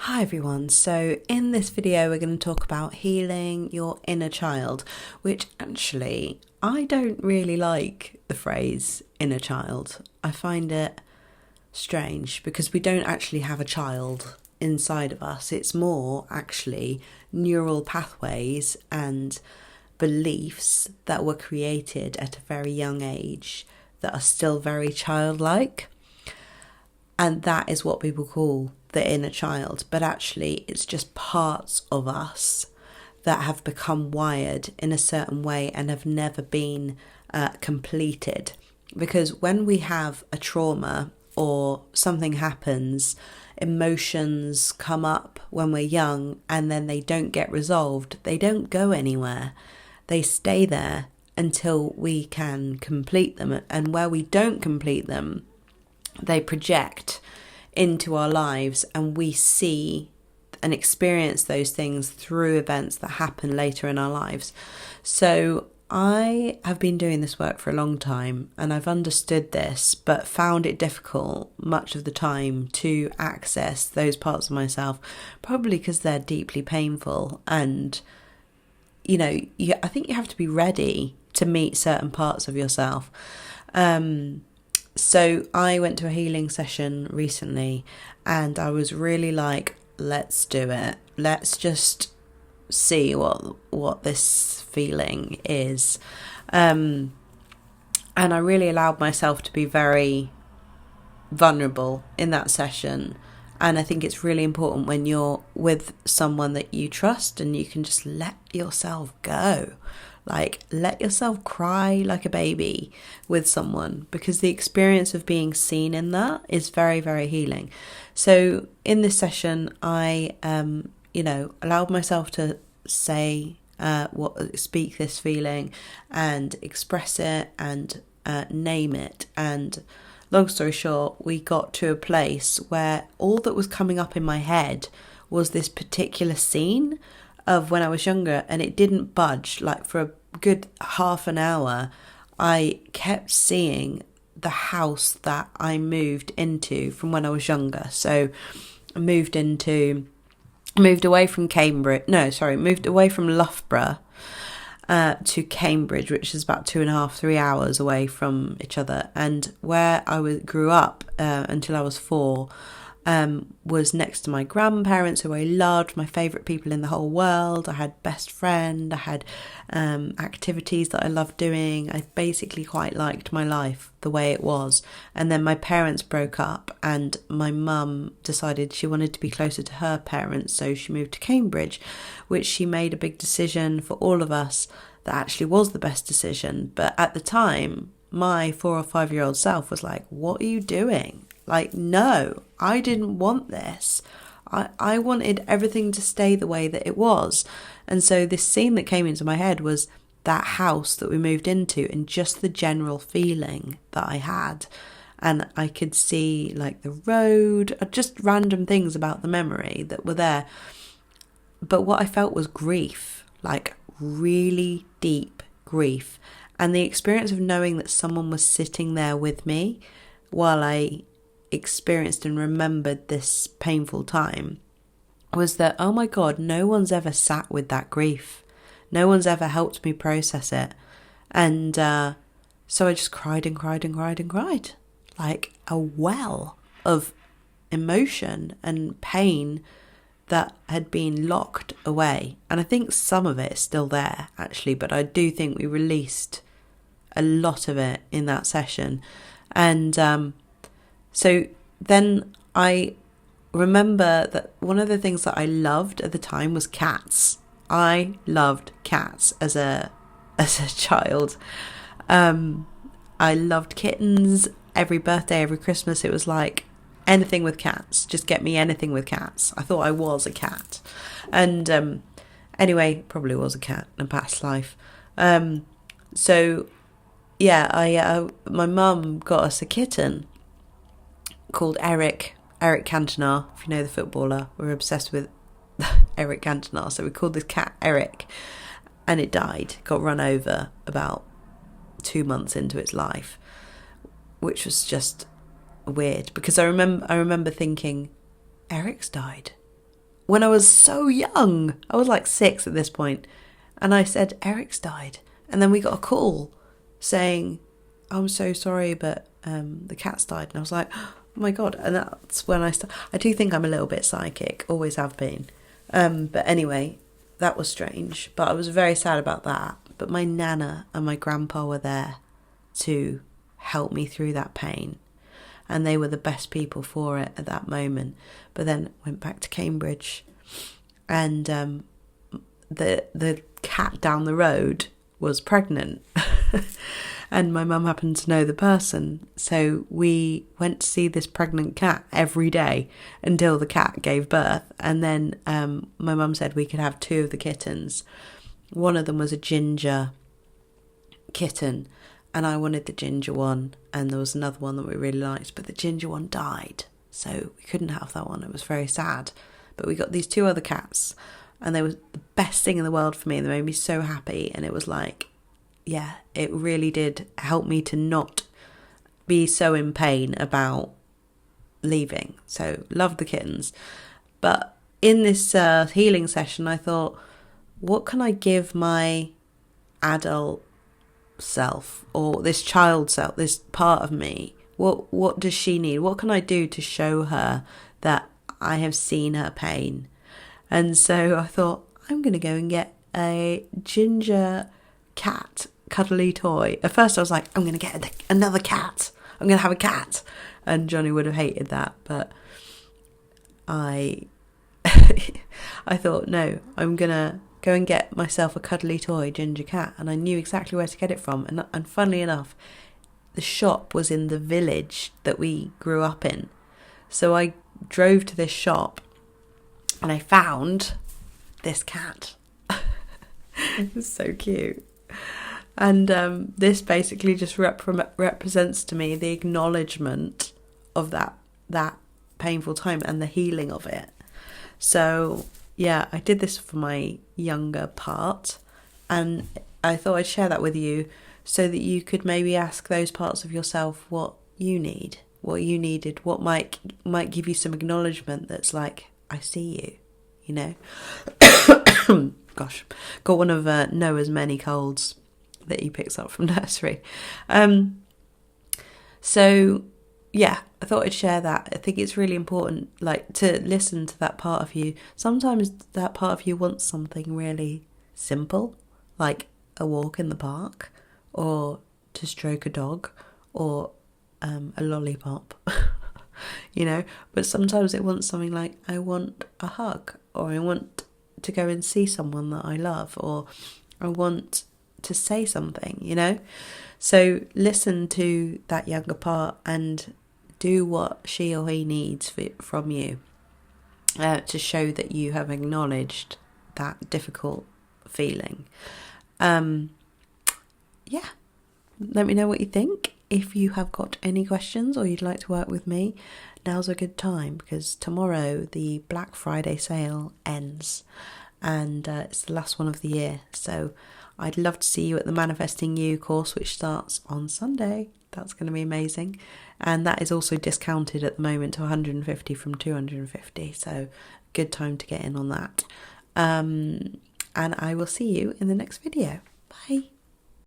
Hi everyone, so in this video we're going to talk about healing your inner child, which actually I don't really like the phrase inner child. I find it strange because we don't actually have a child inside of us. It's more actually neural pathways and beliefs that were created at a very young age that are still very childlike. And that is what people call the inner child. But actually, it's just parts of us that have become wired in a certain way and have never been completed. Because when we have a trauma or something happens, emotions come up when we're young and then they don't get resolved. They don't go anywhere. They stay there until we can complete them. And where we don't complete them, they project into our lives and we see and experience those things through events that happen later in our lives. So I have been doing this work for a long time and I've understood this, but found it difficult much of the time to access those parts of myself, probably because they're deeply painful. And, I think you have to be ready to meet certain parts of yourself. So I went to a healing session recently and I was really like, let's do it. Let's just see what this feeling is. And I really allowed myself to be very vulnerable in that session. And I think it's really important when you're with someone that you trust and you can just let yourself go. Like, let yourself cry like a baby with someone, because the experience of being seen in that is very, very healing. So in this session, I, allowed myself to say, speak this feeling and express it and name it. And long story short, we got to a place where all that was coming up in my head was this particular scene of when I was younger, and it didn't budge. Like for a good half an hour, I kept seeing the house that I moved into from when I was younger. So I moved away from Loughborough to Cambridge, which is about 2.5-3 hours away from each other. And where I grew up until I was 4 was next to my grandparents, who I loved, my favourite people in the whole world. I had best friend, I had activities that I loved doing. I basically quite liked my life the way it was. And then my parents broke up and my mum decided she wanted to be closer to her parents, so she moved to Cambridge, which she made a big decision for all of us that actually was the best decision. But at the time, my 4 or 5-year-old self was like, what are you doing? Like, no, I didn't want this. I wanted everything to stay the way that it was. And so this scene that came into my head was that house that we moved into and just the general feeling that I had. And I could see like the road, just random things about the memory that were there. But what I felt was grief, like really deep grief. And the experience of knowing that someone was sitting there with me while I experienced and remembered this painful time was that, oh my God, no one's ever sat with that grief. No one's ever helped me process it. And so I just cried and cried and cried and cried, like a well of emotion and pain that had been locked away. And I think some of it is still there, actually, but I do think we released a lot of it in that session. And so then I remember that one of the things that I loved at the time was cats. I loved cats as a child. I loved kittens. Every birthday, every Christmas, it was like anything with cats. Just get me anything with cats. I thought I was a cat. And anyway, probably was a cat in a past life. So yeah, my mum got us a kitten called Eric Cantona. If you know the footballer, we're obsessed with Eric Cantona. So we called this cat Eric, and it died, got run over about 2 months into its life, which was just weird because I remember thinking, Eric's died. when I was so young. I was like 6 at this point. And I said, Eric's died. And then we got a call saying, I'm so sorry, but the cat's died. And I was like, oh my God. And that's when I do think I'm a little bit psychic, always have been. But anyway, that was strange. But I was very sad about that. But my nana and my grandpa were there to help me through that pain. And they were the best people for it at that moment. But then went back to Cambridge, and the cat down the road was pregnant. And my mum happened to know the person. So we went to see this pregnant cat every day until the cat gave birth. And then my mum said we could have 2 of the kittens. One of them was a ginger kitten, and I wanted the ginger one, and there was another one that we really liked, but the ginger one died, so we couldn't have that one. It was very sad. But we got these 2 other cats, and they were the best thing in the world for me, and they made me so happy. And it was like, yeah, it really did help me to not be so in pain about leaving. So loved the kittens. But in this healing session, I thought, what can I give my adult self, or this child self, this part of me? What does she need? What can I do to show her that I have seen her pain? And so I thought, I'm going to go and get a ginger cat cuddly toy. At first I was like, I'm going to get another cat. I'm going to have a cat. And Johnny would have hated that, but I thought, no, I'm going to go and get myself a cuddly toy ginger cat. And I knew exactly where to get it from. And funnily enough, the shop was in the village that we grew up in. So I drove to this shop and I found this cat. It's so cute. And this basically just represents to me the acknowledgement of that painful time and the healing of it. So yeah, I did this for my younger part, and I thought I'd share that with you so that you could maybe ask those parts of yourself what you need, what you needed, what might give you some acknowledgement that's like, I see you, you know. Gosh, got one of Noah's many colds that he picks up from nursery. So yeah, I thought I'd share that. I think it's really important, like, to listen to that part of you. Sometimes that part of you wants something really simple, like a walk in the park, or to stroke a dog, or a lollipop, you know. But sometimes it wants something like, I want a hug, or I want to go and see someone that I love, or I want to say something, you know. So listen to that younger part and do what she or he needs from you to show that you have acknowledged that difficult feeling. Yeah, let me know what you think. If you have got any questions or you'd like to work with me, now's a good time, because tomorrow the Black Friday sale ends, and it's the last one of the year. So I'd love to see you at the Manifesting You course, which starts on Sunday. That's going to be amazing. And that is also discounted at the moment to 150 from 250. So good time to get in on that. And I will see you in the next video. Bye.